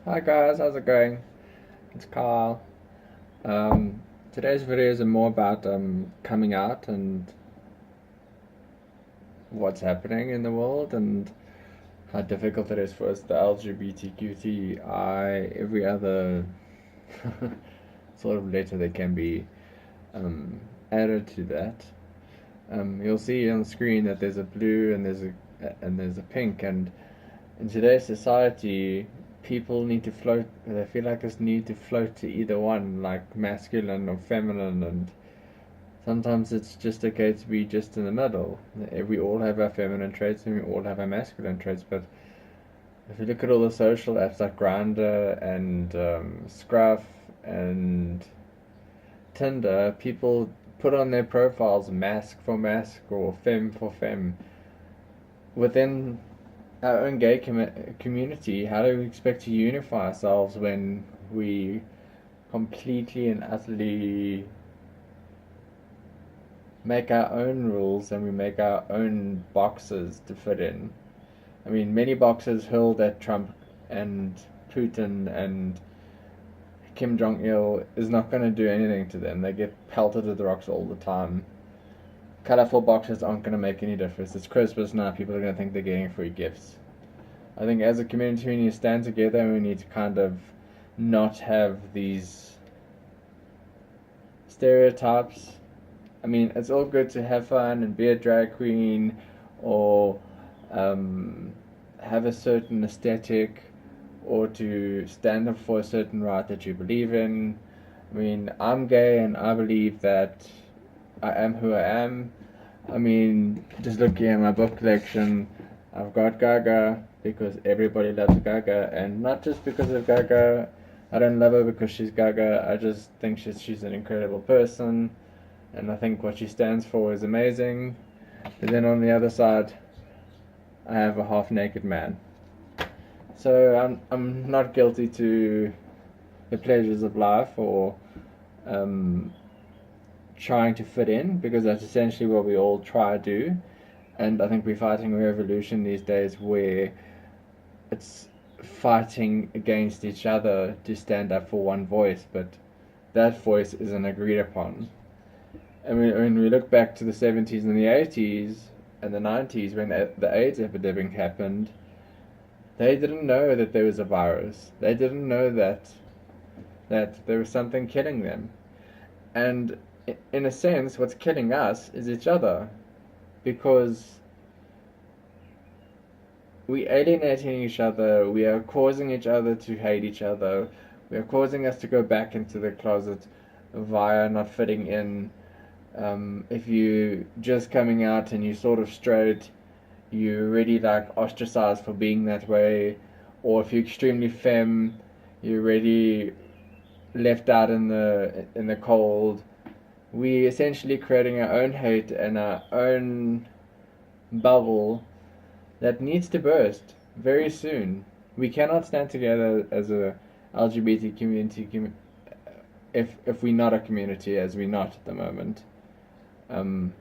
Hi guys, how's it going? It's Carl. Um, Today's videos are more about coming out and what's happening in the world and how difficult it is for us, the LGBTQTI, every other sort of letter that can be um, added to that. You'll see on the screen that there's a blue and there's a pink, and in today's society, people need to float. They feel like this need to float to either one, like masculine or feminine, and sometimes it's just okay to be just in the middle. We all have our feminine traits and we all have our masculine traits, but if you look at all the social apps like Grindr and Scruff and Tinder, people put on their profiles mask for mask or femme for femme. Within our own gay community, how do we expect to unify ourselves when we completely and utterly make our own rules and we make our own boxes to fit in? I mean, many boxes hurled at Trump and Putin and Kim Jong Il is not going to do anything to them. They get pelted with rocks all the time. Colorful boxes aren't going to make any difference. It's Christmas now. People are going to think they're getting free gifts. I think as a community we need to stand together and we need to kind of not have these stereotypes. I mean, it's all good to have fun and be a drag queen or um, have a certain aesthetic or to stand up for a certain right that you believe in. I mean, I'm gay and I believe that I am who I am. I mean, just looking at my book collection, I've got Gaga because everybody loves Gaga, and not just because of Gaga. I don't love her because she's Gaga. I just think she's an incredible person, and I think what she stands for is amazing. But then on the other side, I have a half-naked man. So I'm not guilty to the pleasures of life or um, trying to fit in because that's essentially what we all try to do. And I think we're fighting a revolution these days where it's fighting against each other to stand up for one voice, but that voice isn't agreed upon. I mean, when we look back to the 70s and the 80s and the 90s when the AIDS epidemic happened, they didn't know that there was a virus. They didn't know that there was something killing them. And in a sense, what's killing us is each other because we alienating each other, we are causing each other to hate each other, we are causing us to go back into the closet via not fitting in. If you just coming out and you sort of straight, you already like ostracized for being that way, or if you're extremely femme, you're already left out in the cold. We essentially creating our own hate and our own bubble that needs to burst very soon. We cannot stand together as a LGBT community if we're not a community, as we're not at the moment. Um,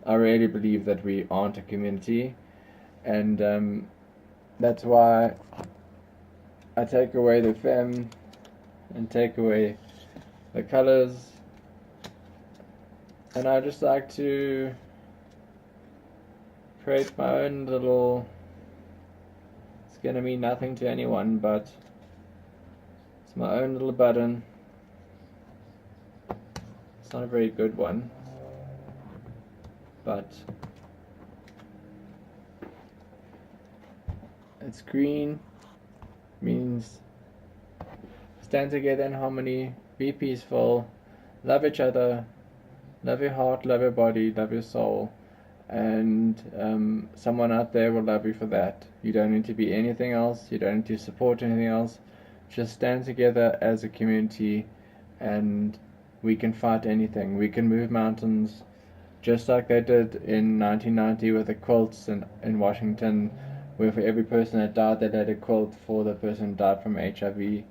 I really believe that we aren't a community, and that's why I take away the femme and take away the colors, and I just like to create my own little. It's gonna mean nothing to anyone, but it's my own little button. It's not a very good one, but it's green, means stand together in harmony, be peaceful, love each other, love your heart, love your body, love your soul, and someone out there will love you for that. You don't need to be anything else, you don't need to support anything else. Just stand together as a community and we can fight anything. We can move mountains just like they did in 1990 with the quilts in Washington, where for every person that died, they had a quilt for the person who died from HIV.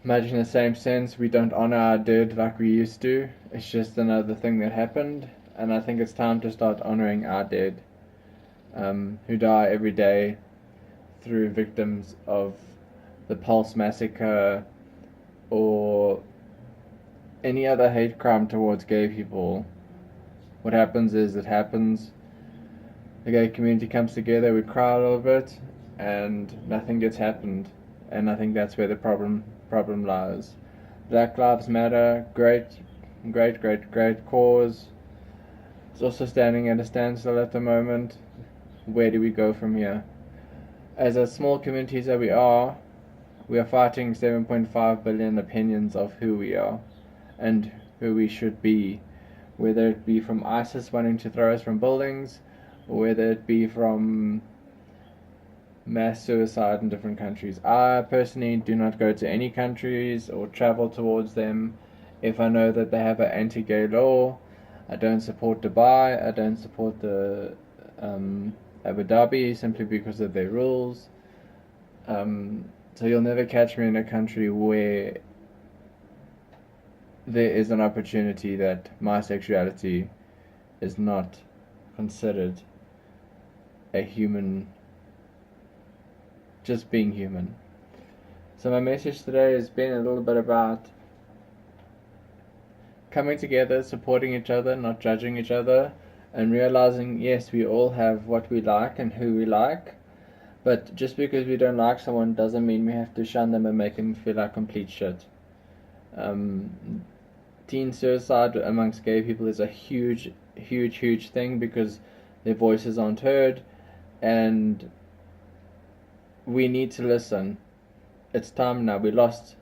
Much in the same sense, we don't honor our dead like we used to. It's just another thing that happened, and I think it's time to start honoring our dead, who die every day through victims of the Pulse massacre or any other hate crime towards gay people, what happens is it happens. The gay community comes together, we cry a little bit, and nothing gets happened. And I think that's where the problem lies. Black Lives Matter, great cause. It's also standing at a standstill at the moment. Where do we go from here? As a small communities that we are fighting 7.5 billion opinions of who we are and who we should be, whether it be from ISIS wanting to throw us from buildings, or whether it be from mass suicide in different countries. I personally do not go to any countries or travel towards them if I know that they have an anti-gay law. I don't support Dubai. I don't support the Abu Dhabi simply because of their rules. So you'll never catch me in a country where there is an opportunity that my sexuality is not considered a human, just being human. So my message today has been a little bit about coming together, supporting each other, not judging each other, and realizing, yes, we all have what we like and who we like, but just because we don't like someone doesn't mean we have to shun them and make them feel like complete shit. Teen suicide amongst gay people is a huge thing because their voices aren't heard, and we need to listen. It's time now. We lost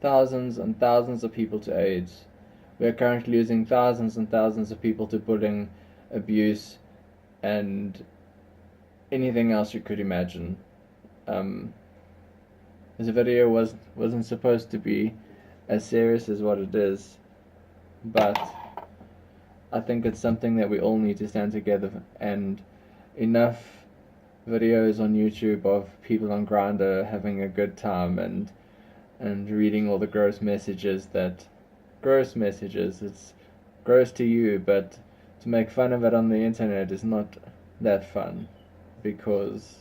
thousands and thousands of people to AIDS. We are currently losing thousands and thousands of people to bullying, abuse, and anything else you could imagine. This video wasn't supposed to be as serious as what it is, but I think it's something that we all need to stand together. And enough videos on YouTube of people on Grindr having a good time and reading all the gross messages. It's gross to you, but to make fun of it on the internet is not that fun, because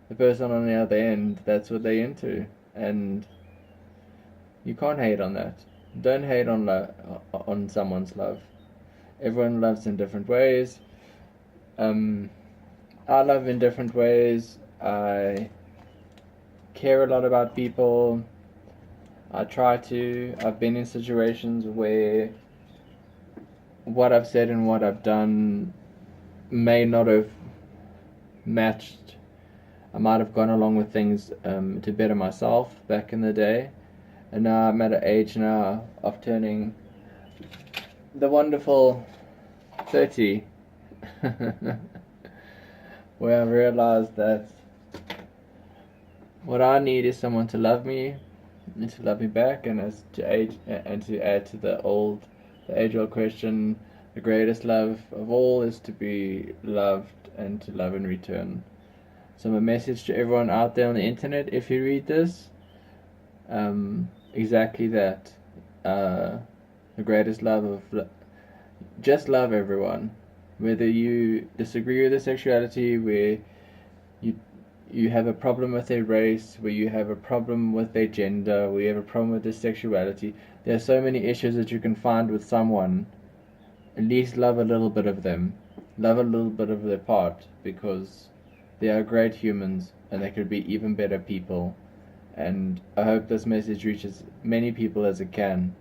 the person on the other end, that's what they're into, and you can't hate on that. Don't hate on someone's love. Everyone loves in different ways. I love in different ways. I care a lot about people. I try to. I've been in situations where what I've said and what I've done may not have matched. I might have gone along with things to better myself back in the day. And now I'm at an age now of turning the wonderful 30 where I realized that what I need is someone to love me and to love me back, and as to age and to add to the age-old question, the greatest love of all is to be loved and to love in return. So my message to everyone out there on the internet, if you read this, exactly that. The greatest love of just love everyone, whether you disagree with their sexuality, where you have a problem with their race, where you have a problem with their gender, where you have a problem with their sexuality. There are so many issues that you can find with someone. At least love a little bit of them, love a little bit of their part, because they are great humans and they could be even better people. And I hope this message reaches many people as it can.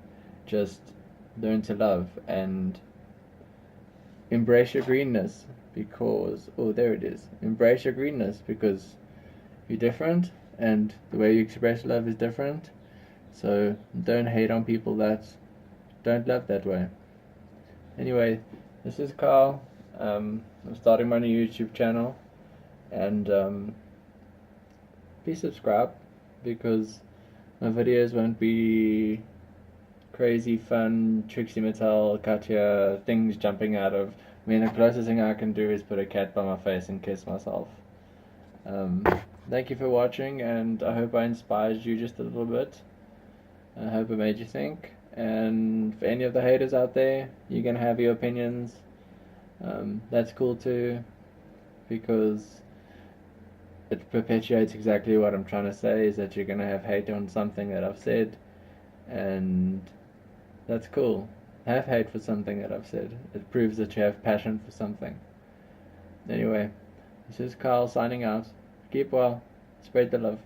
Just learn to love and embrace your greenness, because, oh, there it is. Embrace your greenness, because you're different and the way you express love is different. So don't hate on people that don't love that way. Anyway, this is Carl. I'm starting my new YouTube channel, and please subscribe, because my videos won't be crazy fun Trixie Mattel Katya things jumping out of. I mean, the closest thing I can do is put a cat by my face and kiss myself. Thank you for watching, and I hope I inspired you just a little bit. I hope it made you think. And for any of the haters out there, you can have your opinions. That's cool too, because it perpetuates exactly what I'm trying to say, is that you're going to have hate on something that I've said, and that's cool. Have hate for something that I've said. It proves that you have passion for something. Anyway, this is Carl signing out. Keep well. Spread the love.